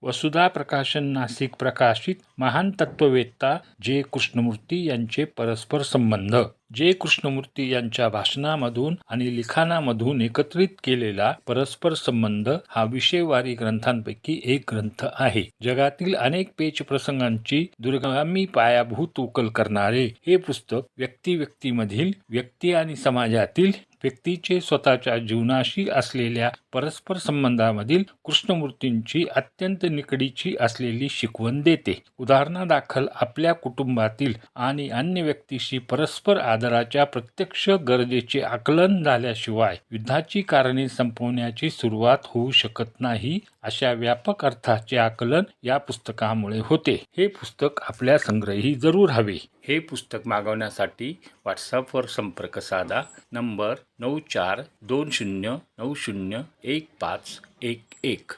वसुधा प्रकाशन नाशिक प्रकाशित महान तत्ववेत्ता जे. कृष्णमूर्ती यांचे परस्पर संबंध. जे. कृष्णमूर्ती यांच्या भाषणामधून आणि लिखाणामधून एकत्रित केलेला परस्पर संबंध हा विषयवारी ग्रंथांपैकी एक ग्रंथ आहे. जगातील अनेक पेच प्रसंगांची दूरगामी पायाभूत उकल करणारे हे पुस्तक व्यक्तीमधील व्यक्ती आणि समाजातील व्यक्तीचे स्वतःच्या जीवनाशी असलेल्या परस्पर संबंधामधील कृष्णमूर्तींची अत्यंत निकडीची असलेली शिकवण देते. उदाहरणादाखल आपल्या कुटुंबातील आणि अन्य व्यक्तीशी परस्पर आदराच्या प्रत्यक्ष गरजेचे आकलन झाल्याशिवाय युद्धाची कारणे संपवण्याची सुरुवात होऊ शकत नाही, अशा व्यापक अर्थाचे आकलन या पुस्तकामुळे होते. हे पुस्तक आपल्या संग्रही जरूर हवे. हे पुस्तक मागवण्यासाठी व्हॉट्सॲपवर संपर्क साधा. नंबर 9420901511.